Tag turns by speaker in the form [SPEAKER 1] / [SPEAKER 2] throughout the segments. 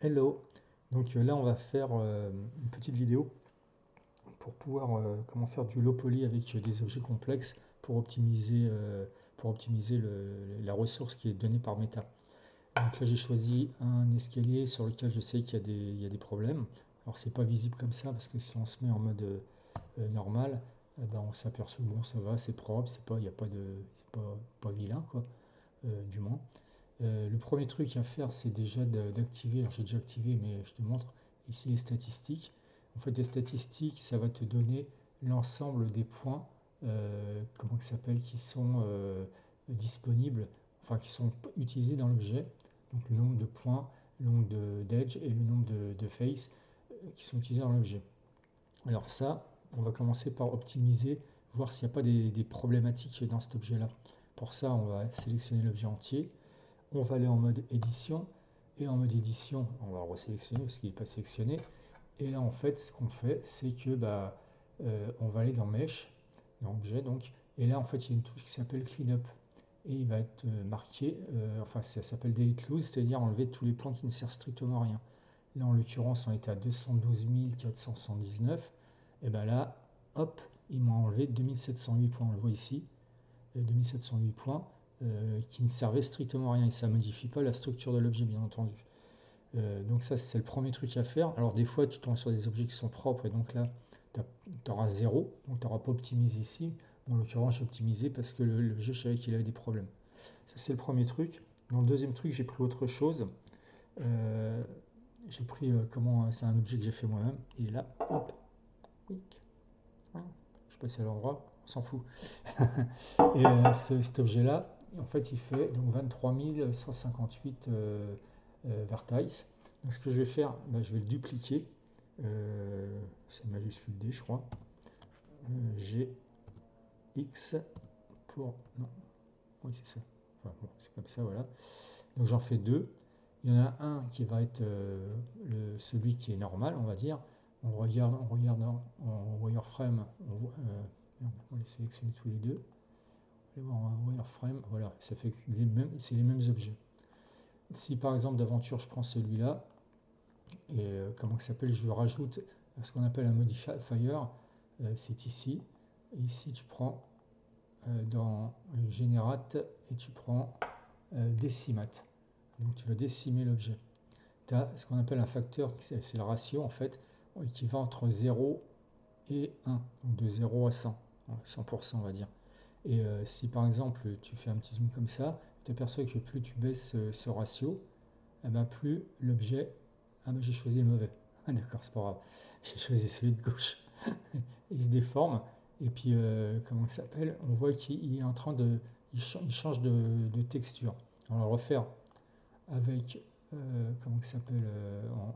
[SPEAKER 1] Hello, donc là on va faire une petite vidéo pour pouvoir comment faire du low poly avec des objets complexes pour optimiser la ressource qui est donnée par Meta. Donc là j'ai choisi un escalier sur lequel je sais qu'il y a des problèmes. Alors c'est pas visible comme ça parce que si on se met en mode normal, ben, on s'aperçoit bon ça va, c'est propre, il y a pas de, pas vilain quoi, du moins. Le premier truc à faire, c'est déjà d'activer. Alors j'ai déjà activé, mais je te montre ici les statistiques. En fait, les statistiques, ça va te donner l'ensemble des points, comment ça s'appelle, qui sont disponibles, enfin qui sont utilisés dans l'objet. Donc le nombre de points, le nombre d'edge et le nombre de face qui sont utilisés dans l'objet. Alors ça, on va commencer par optimiser, voir s'il n'y a pas des problématiques dans cet objet-là. Pour ça, on va sélectionner l'objet entier, on va aller en mode édition et en mode édition on va resélectionner parce qu'il n'est pas sélectionné et là en fait ce qu'on fait c'est que on va aller dans mesh dans objet donc et là en fait il y a une touche qui s'appelle cleanup et il va être marqué enfin ça s'appelle delete loose, c'est à dire enlever tous les points qui ne servent strictement à rien. Là en l'occurrence on était à 212 479 et ben là hop il m'a enlevé 2708 points, on le voit ici, 2708 points qui ne servait strictement à rien et ça ne modifie pas la structure de l'objet bien entendu. Donc ça c'est le premier truc à faire. Alors des fois tu tombes sur des objets qui sont propres et donc là tu auras 0, donc tu n'auras pas optimisé ici. Bon, en l'occurrence j'ai optimisé parce que le jeu je savais qu'il avait des problèmes. Ça c'est le premier truc. Dans le deuxième truc j'ai pris autre chose. Euh, j'ai pris c'est un objet que j'ai fait moi-même. Il est là, hop, clic. Voilà. Je sais pas si à l'endroit, on s'en fout. Et cet objet-là, en fait, il fait donc 23 158 vertices. Donc, ce que je vais faire, je vais le dupliquer. C'est majuscule D, je crois. G, X pour. Non, oui, c'est ça. Enfin, bon, c'est comme ça, voilà. Donc, j'en fais deux. Il y en a un qui va être celui qui est normal, on va dire. On regarde en wireframe. On va les sélectionner tous les deux. Allez voir un wireframe, voilà, ça fait c'est les mêmes objets. Si par exemple d'aventure je prends celui-là, et comment ça s'appelle, je rajoute ce qu'on appelle un modifier, c'est ici. Et ici tu prends dans Generate et tu prends Decimate. Donc tu vas décimer l'objet. Tu as ce qu'on appelle un facteur, c'est le ratio en fait, qui va entre 0 et 1, donc de 0 à 100, 100% on va dire. Et si par exemple tu fais un petit zoom comme ça, tu t'aperçois que plus tu baisses ce ratio, eh ben, plus l'objet. Ah ben j'ai choisi le mauvais. Ah d'accord, c'est pas grave. J'ai choisi celui de gauche. Il se déforme. Et puis comment ça s'appelle, on voit qu'il est en train de. Il change de texture. On va le refaire avec comment ça s'appelle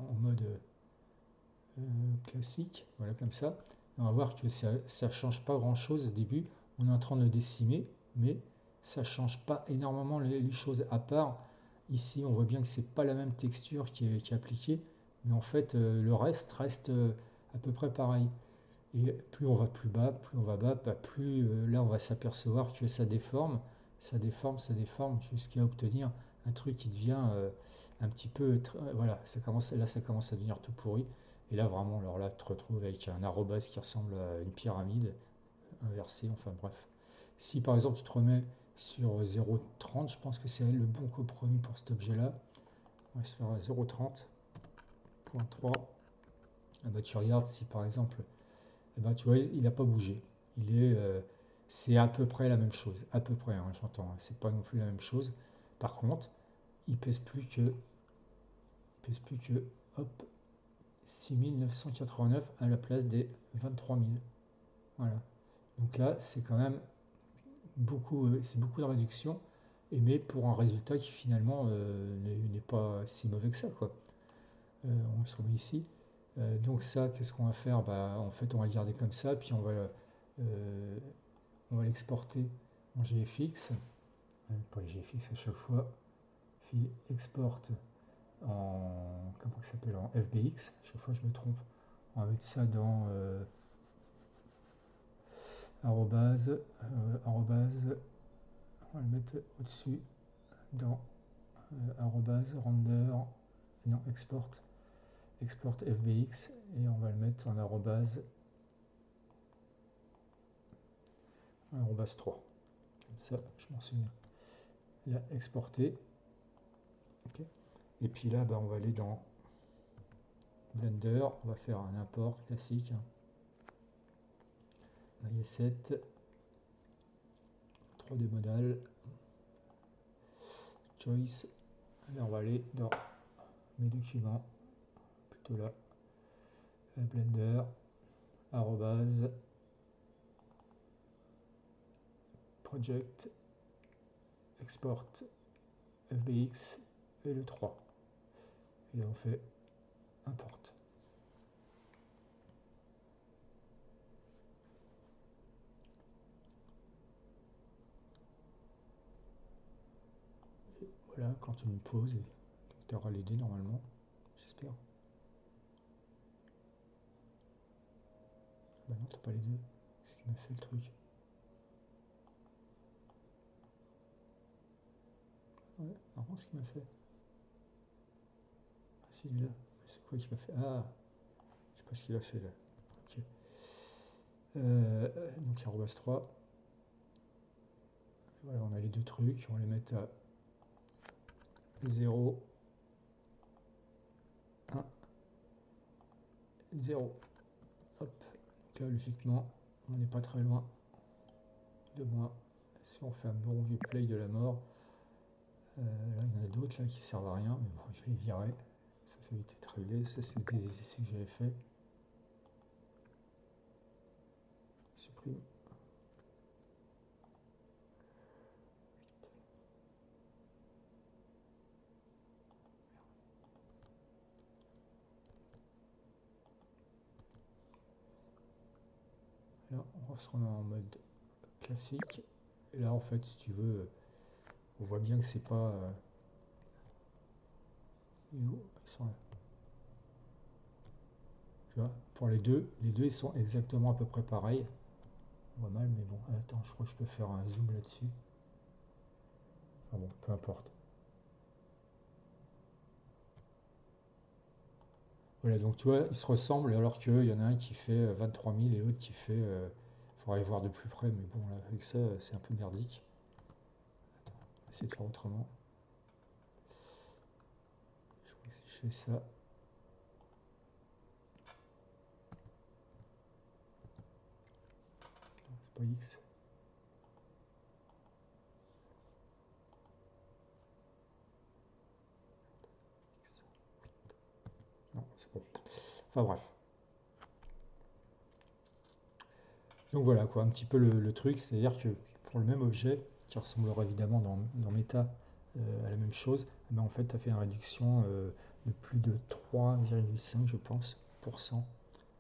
[SPEAKER 1] en mode classique. Voilà comme ça. Et on va voir que ça ne change pas grand chose au début. On est en train de le décimer, mais ça ne change pas énormément les choses. À part ici, on voit bien que c'est pas la même texture qui est appliquée, mais en fait, le reste à peu près pareil. Et plus on va plus bas, plus on va bas, plus là on va s'apercevoir que ça déforme, ça déforme jusqu'à obtenir un truc qui devient un petit peu, voilà, là ça commence à devenir tout pourri. Et là vraiment, alors là tu te retrouves avec un arrobas qui ressemble à une pyramide inversée, enfin bref. Si par exemple tu te remets sur 0,30, je pense que c'est le bon compromis pour cet objet-là. On va se faire à 0,30.3. Ah bah, tu regardes si par exemple eh ben, tu vois, il n'a pas bougé. C'est à peu près la même chose. À peu près, hein, j'entends. C'est pas non plus la même chose. Par contre, il pèse plus que, hop, 6 989 à la place des 23 000. Voilà. Donc là, c'est quand même c'est beaucoup de réduction, mais pour un résultat qui finalement n'est pas si mauvais que ça, quoi. On se remet ici. Donc ça, qu'est-ce qu'on va faire? En fait, on va le garder comme ça, puis euh, on va l'exporter en GFX, pas GFX à chaque fois, puis export comment ça s'appelle, en FBX, à chaque fois je me trompe, on va mettre ça dans arrobase, arrobase, on va le mettre au-dessus dans arrobase render non, export FBX, et on va le mettre en arrobase 3. Comme ça, je m'en souviens. Là, exporter. Okay. Et puis là, on va aller dans Blender, on va faire un import classique. IS7, 3D modal, choice. Là, on va aller dans mes documents, plutôt là, Blender, arrobase, project, export, FBX et le 3. Et là, on fait import. Et voilà, quand tu me poses, tu auras les deux normalement, j'espère. Bah non, t'as pas les deux. C'est ce qui m'a fait le truc. Ouais, marrant ce qu'il m'a fait. Ah, celui-là. C'est quoi qui m'a fait? Ah, je sais pas ce qu'il a fait là. Ok. Donc arrobas 3. Voilà, on a les deux trucs. On va les mettre à 0, 1, 0. Hop. Donc là, logiquement, on n'est pas très loin de moi. Si on fait un bon vieux play de la mort, là, il y en a d'autres là qui servent à rien, mais bon, je vais les virer. Ça a été très laid. Ça, c'était des essais que j'avais fait. Supprime. Là, on se remet en mode classique. Et là, en fait, si tu veux, on voit bien que c'est pas. Ils sont là. Tu vois, pour les deux ils sont exactement à peu près pareils. On voit mal, mais bon, attends, je crois que je peux faire un zoom là-dessus. Ah bon, peu importe. Voilà, donc tu vois, ils se ressemblent alors qu'il y en a un qui fait 23 000 et l'autre qui fait. Faudrait voir de plus près, mais bon, là, avec ça, c'est un peu merdique. Attends, on va essayer de faire autrement. Je crois que si je fais ça. C'est pas X. Non, c'est pas. Enfin bref. Donc voilà quoi, un petit peu le truc, c'est-à-dire que pour le même objet, qui ressemblera évidemment dans Meta à la même chose, en fait tu as fait une réduction de plus de 3,5 je pense, pour cent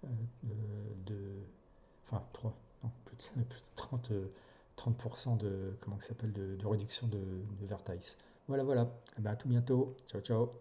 [SPEAKER 1] de. Enfin 3, non, plus de 30, 30% de, comment ça s'appelle, de réduction de vertex. Voilà, voilà. À tout bientôt. Ciao, ciao.